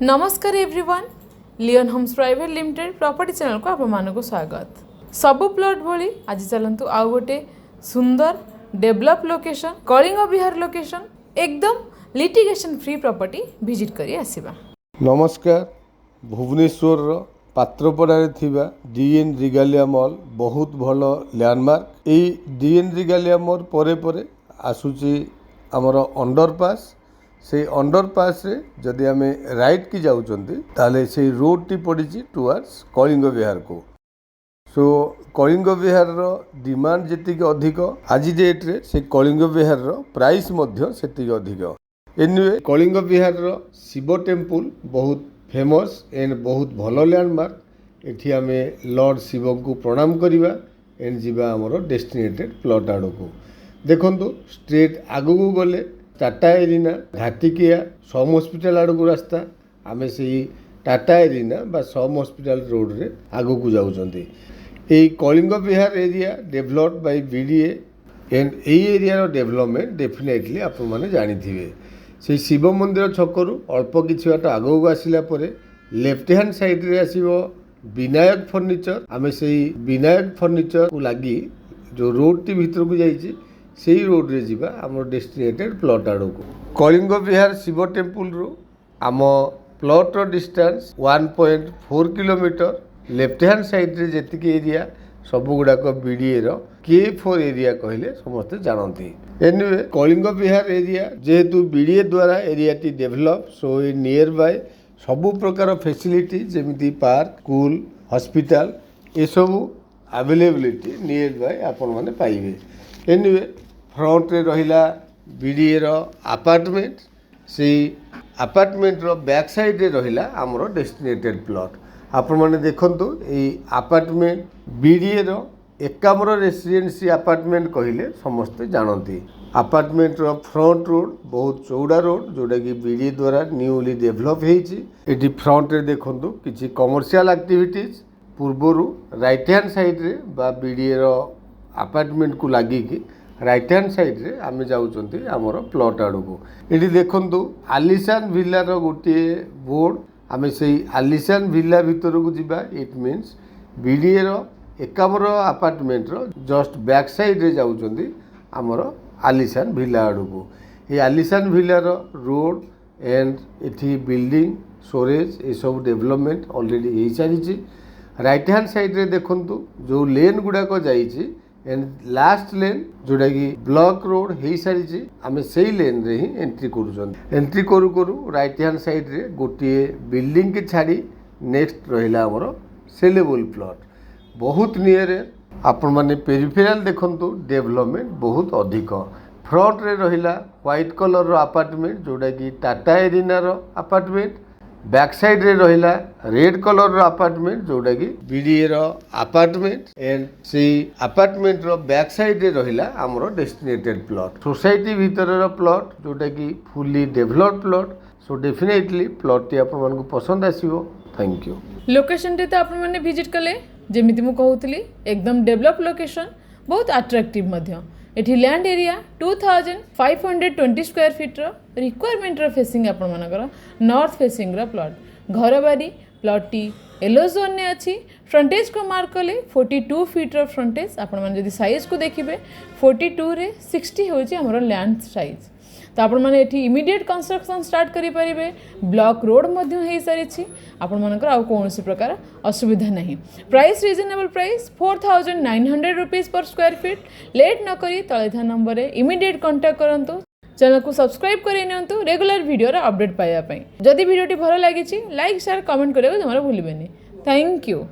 नमस्कार everyone, Leon Holmes private limited property channel को आप स्वागत। सबु प्लॉट भली आज चलतु आउ गोटे सुंदर डेवलप लोकेशन कलिंग विहार लोकेशन एकदम लिटिगेशन फ्री प्रॉपर्टी विजिट करी आसीबा। नमस्कार, भुवनेश्वर पात्रपड़ारे थिबा डीएन रिगालिया मॉल बहुत भल लैंडमार्क। ए डीएन रिगालिया मॉल परे परे आसुची आमर अंडरपास। से अंडरपास रे जदि आम राइट की जाउचंती ताले से रोड टी पड़ी टुवर्ड्स कलिंग विहार को। सो कलिंग विहार रो डिमांड जेति अधिक आज डेट रे से कलिंग विहार रो प्राइस मध्य सेति अधिक। एनीवे कलिंग विहार रो शिव टेम्पल बहुत फेमस एंड बहुत भल लैंडमार्क। एठी आम लॉर्ड शिव को प्रणाम करिबा एंड जीवा हमर डेस्टिनेटेड प्लॉट आड़ को। देखंतु स्ट्रेट आगु को गले टाटा एरिना घाटिकिया सम हॉस्पिटल आड़ को रास्ता आम से टाटा एरिना बा सम हॉस्पिटल रोड रे आगु को जाउचंती। ए Kalinga Vihar area developed by BDA and ए एरिया रो डेवलपमेंट डेफिनेटली आपण माने जानि थिबे। से शिव मंदिर छकरू अल्प किछि बाट आगु को आसिला परे लेफ्ट हैंड साइड रे आसीबो विनायक फर्निचर। आम से विनायक फर्निचर को लगी जो रोड टी भीतर को जाइए से रोड रे जीवा आम डेस्टिनेटेड प्लॉट आड़ को। कलिंग विहार शिव टेम्पल रू आम प्लॉट रो distance 1.4 kilometre. Left hand side रे जेतिक एरिया सब गुड़ाक बीडीए रो K4 एरिया कहले समस्ते जानती। एनीवे कलिंग विहार एरिया जेहेतु बीडीए द्वारा area T develop so near by सबु प्रकार फैसिलिटी जेमिति पार्क स्कूल हॉस्पिटल ये सब अवेलेबिलिटी नियर बाय आपण माने पाइबे। एनीवे फ्रंट रे रहिला बीडीए रो अपार्टमेंट। से अपार्टमेंट रो बैक साइड रे रहिला हमरो डेस्टिनेटेड प्लॉट। आपण माने देखंतु ए अपार्टमेंट बीडीए रो एकामर रेसिडेंसी अपार्टमेंट कहले समस्ते जानती। अपार्टमेंट रो फ्रंट रोड बहुत चौड़ा रोड जोटा कि बीडीए द्वारा न्यूली डेवलप हेछि। एटी फ्रंट रे देखंतु किछि कमर्शियल एक्टिविटीज पूर्वरु राइट हैंड साइड रे बा बीडीए रो अपार्टमेंट को लगी कि राइट हैंड साइड रे आम जाउचंती आमर प्लॉट आड़ को। एटी देखंतु आलिशान विला रो गोटे बोर्ड। आम से आलिशान विला भीतर को जीवा इट मीन्स बीडीए रो एकामर अपार्टमेंट रो जस्ट बैक साइड रे जाउचंती आमर आलिशान विला आड़ को। ये आलिशान विला रो रोड एंड एठी बिल्डिंग स्टोरेज ये सब डेवलपमेंट ऑलरेडी हो सारी। राइट हैंड साइड रे देखंतु जो लेन गुड़ाक जाइए एंड लास्ट लेन जोटा कि ब्लॉक रोड हो सारी आम से लेन रे ही एंट्री करूँ। एंट्री करू करू राइट हैंड साइड रे गोटे बिल्डिंग के छाड़ी नेक्स्ट रहिला हमर सेलेबल प्लॉट बहुत नियर। आपण माने पेरिफेराल देखंतु डेवलपमेंट बहुत अधिक। फ्रंट रे रहिला व्हाइट कलर रो अपार्टमेंट जोटा कि टाटा एरिना रो अपार्टमेंट। बैक साइड रे रहिला रेड कलर रो अपार्टमेंट जोटा कि बीडीए रो अपार्टमेंट एंड से अपार्टमेंट रो बैक साइड रे रहिला हमरो डेस्टिनेटेड प्लॉट सोसाइटी भीतर रो प्लॉट जोटा कि fully developed plot. So definitely plot टी आपण मानकु पसंद आसीबो। Thank you. लोकेशन टी तो आपण माने विजिट कले जेमिति मु कहउतली एकदम डेवलप लोकेशन बहुत अट्रैक्टिव मध्य। एठी लैंड एरिया 2520 स्क्वायर फीट रो रिक्वायरमेंट रो फेसिंग आपण मानकर नॉर्थ फेसिंग रो प्लॉट घर बारी प्लॉट टी येलो जोन ने अच्छी। फ्रंटेज को मार्क कले 42 फीट रो फ्रंटेज। आपण माने जदि साइज को देखिबे 42 रे 60 होची हमरो लैंड साइज। तो आपण माने एठी इमीडिएट कंस्ट्रक्शन स्टार्ट करि परिबे। ब्लॉक रोड मध्य हे सारिछि। आपण मानकर आ कोनोसी प्रकार असुविधा नहीं। प्राइस रिजनेबल प्राइस 4900 रुपीस पर स्क्वायर फीट। लेट न करी तळे था नंबर रे इमीडिएट कांटेक्ट करंतु। चैनल को सब्सक्राइब करि नियंतु रेगुलर वीडियो रे अपडेट पाया पई। जदि वीडियोटी भलो लागिछि लाइक शेयर कमेंट करियो जमारा भूलिबेनी। Thank you.